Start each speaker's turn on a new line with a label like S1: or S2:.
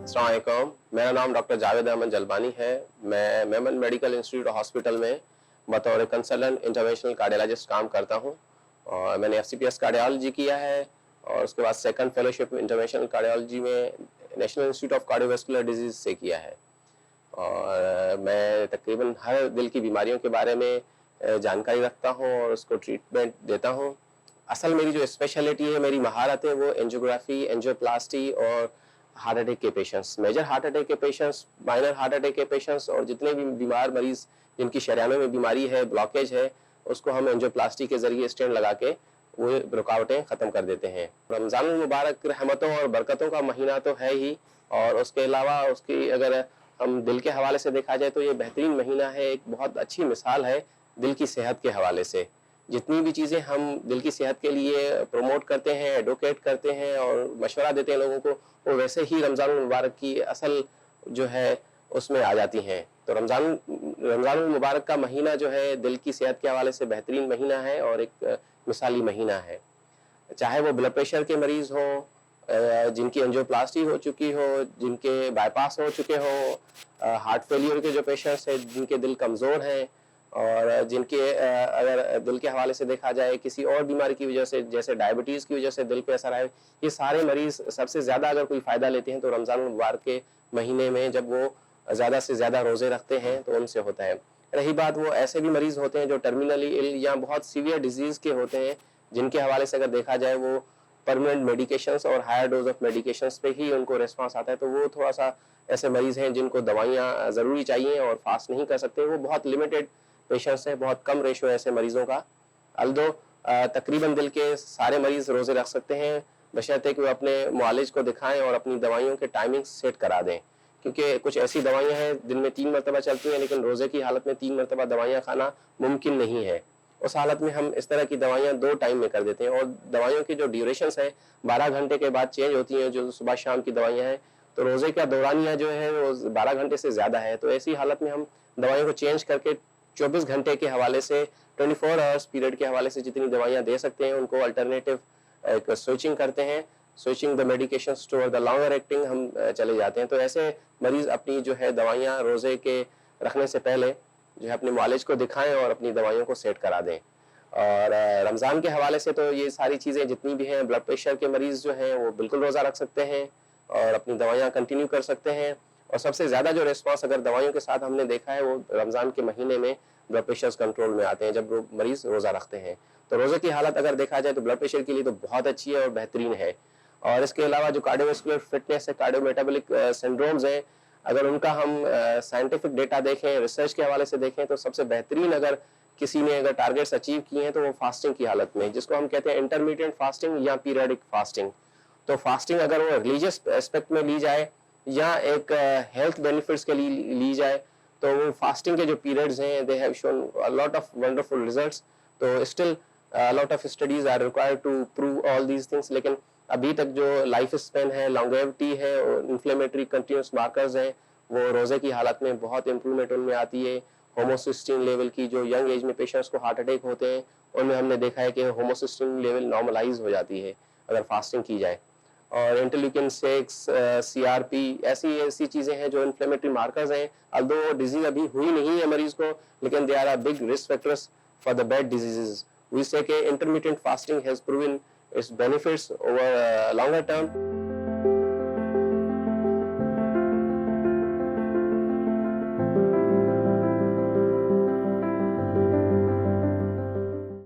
S1: अस्सलाम वालेकुम। मेरा नाम डॉक्टर जावेद अहमद जलबानी है। मैं मेमन मेडिकल इंस्टीट्यूट हॉस्पिटल में बतौर कंसल्टेंट इंटरवेंशनल कार्डियोलॉजिस्ट काम करता हूँ और मैंने एफसीपीएस कार्डियोलॉजी किया है और उसके बाद सेकंड फेलोशिप इंटरवेंशनल कार्डियोलॉजी में national institute of cardiovascular disease से किया है। और मैं तकरीबन हर दिल की बीमारियों के बारे में जानकारी रखता हूँ और उसको ट्रीटमेंट देता हूँ। असल मेरी जो स्पेशलिटी है, मेरी महारत है, वो एंजियोग्राफी, एंजियोप्लास्टी और हार्ट अटैक के पेशेंट्स, मेजर हार्ट अटैक के पेशेंट्स, माइनर हार्ट अटैक के पेशेंट्स और जितने भी बीमार मरीज जिनकी शरियानों में बीमारी है, ब्लॉकेज है, उसको हम एंजियोप्लास्टी के जरिए स्टेंट लगा के वो रुकावटें ख़त्म कर देते हैं। रमज़ान मुबारक रहमतों और बरकतों का महीना तो है ही, और उसके अलावा उसकी अगर हम दिल के हवाले से देखा जाए तो ये बेहतरीन महीना है। एक बहुत अच्छी मिसाल है दिल की सेहत के हवाले से। जितनी भी चीज़ें हम दिल की सेहत के लिए प्रमोट करते हैं, एडवोकेट करते हैं और मशवरा देते हैं लोगों को, वो वैसे ही रमज़ान मुबारक की असल जो है उसमें आ जाती हैं। तो रमज़ान मुबारक का महीना जो है दिल की सेहत के हवाले से बेहतरीन महीना है और एक मिसाली महीना है। चाहे वो ब्लड प्रेशर के मरीज़ हों, जिनकी एंजियोप्लास्टी हो चुकी हो, जिनके बाईपास हो चुके हों, हार्ट फेलियर के जो पेशेंट्स हैं जिनके दिल कमज़ोर हैं, और जिनके अगर दिल के हवाले से देखा जाए किसी और बीमारी की वजह से, जैसे डायबिटीज़ की वजह से दिल पे असर आए, ये सारे मरीज़ सबसे ज़्यादा अगर कोई फ़ायदा लेते हैं तो रमज़ान मुबारक के महीने में, जब वो ज़्यादा से ज़्यादा रोज़े रखते हैं तो उनसे होता है। रही बात, वो ऐसे भी मरीज़ होते हैं जो टर्मिनली इल या बहुत सीवियर डिजीज़ के होते हैं, जिनके हवाले से अगर देखा जाए वो परमानेंट मेडिकेशंस और हायर डोज ऑफ मेडिकेशंस पे ही उनको रिस्पॉन्स आता है, तो वो थोड़ा सा ऐसे मरीज़ हैं जिनको दवाइयाँ ज़रूरी चाहिए और फास्ट नहीं कर सकते। वो बहुत लिमिटेड पेशेंट्स हैं, बहुत कम रेशो है ऐसे मरीजों का। अल्दो तकरीबन दिल के सारे मरीज रोजे रख सकते हैं, बशर्ते कि वो अपने मुआलिज को दिखाएं और अपनी दवाइयों के टाइमिंग सेट करा दें, क्योंकि कुछ ऐसी दवाइयां हैं दिन में 3 मरतबा चलती हैं, लेकिन रोजे की हालत में 3 मरतबा दवाइयां खाना मुमकिन नहीं है। उस हालत में हम इस तरह की दवाइयां 2 टाइम में कर देते हैं, और दवाइयों की जो ड्यूरेशंस है 12 घंटे के बाद चेंज होती हैं, जो सुबह शाम की दवाइयां हैं। तो रोजे का दौरानिया जो है वो 12 घंटे से ज़्यादा है। तो ऐसी हालत में हम दवाइयों को चेंज करके 24 घंटे के हवाले से, 24 आवर्स पीरियड के हवाले से जितनी दवाइयां दे सकते हैं उनको अल्टरनेटिव एक स्विचिंग करते हैं, switching the medications toward the longer acting हम चले जाते हैं। तो ऐसे मरीज अपनी जो है दवाइयां रोजे के रखने से पहले जो है अपने मुआलिज को दिखाएं और अपनी दवाइयों को सेट करा दें। और रमज़ान के हवाले से तो ये सारी चीज़ें जितनी भी हैं, ब्लड प्रेशर के मरीज़ जो हैं वो बिल्कुल रोज़ा रख सकते हैं और अपनी दवाइयाँ कंटिन्यू कर सकते हैं। और सबसे ज़्यादा जो रिस्पॉन्स अगर दवाइयों के साथ हमने देखा है, वो रमज़ान के महीने में ब्लड प्रेशर्स कंट्रोल में आते हैं जब मरीज़ रोज़ा रखते हैं। तो रोज़े की हालत अगर देखा जाए तो ब्लड प्रेशर के लिए तो बहुत अच्छी है और बेहतरीन है। और इसके अलावा जो कार्डियोवैस्कुलर फिटनेस है, कार्डियोमेटाबॉलिक सिंड्रोम्स हैं, अगर उनका हम साइंटिफिक डेटा देखें, रिसर्च के हवाले से देखें, तो सबसे बेहतरीन अगर किसी ने अगर टारगेट्स अचीव किए हैं तो वो फास्टिंग की हालत में, जिसको हम कहते हैं इंटरमीडिएट फास्टिंग या पीरियडिक फास्टिंग। तो फास्टिंग अगर वो रिलीजियस एस्पेक्ट में ली जाए या एक हेल्थ बेनिफिट्स के लिए ली जाए, तो वो फास्टिंग के जो पीरियड्स हैं they have shown a lot of wonderful results. तो still lot of studies are required to prove all these things, लेकिन अभी तक जो लाइफ स्पेन है, लॉन्गेविटी है और इन्फ्लेमेटरी कंटिन्यूस मार्कर्स हैं, वो रोजे की हालत में बहुत इंप्रूवमेंट उनमें आती है। होमोसिस्टीन लेवल की, जो यंग एज में पेशेंट्स को हार्ट अटैक होते हैं, उनमें हमने देखा है कि होमोसिस्टीन लेवल नॉर्मलाइज हो जाती है अगर फास्टिंग की जाए। और इंटरल्यूकिन 6, सीआरपी, ऐसी ऐसी चीजें हैं जो इन्फ्लेमेटरी मार्कर्स हैं। अल्दो डिजीज अभी हुई नहीं है मरीज को, लेकिन they are big risk factors for the bad diseases. We say कि intermittent fasting has proven its benefits over longer term.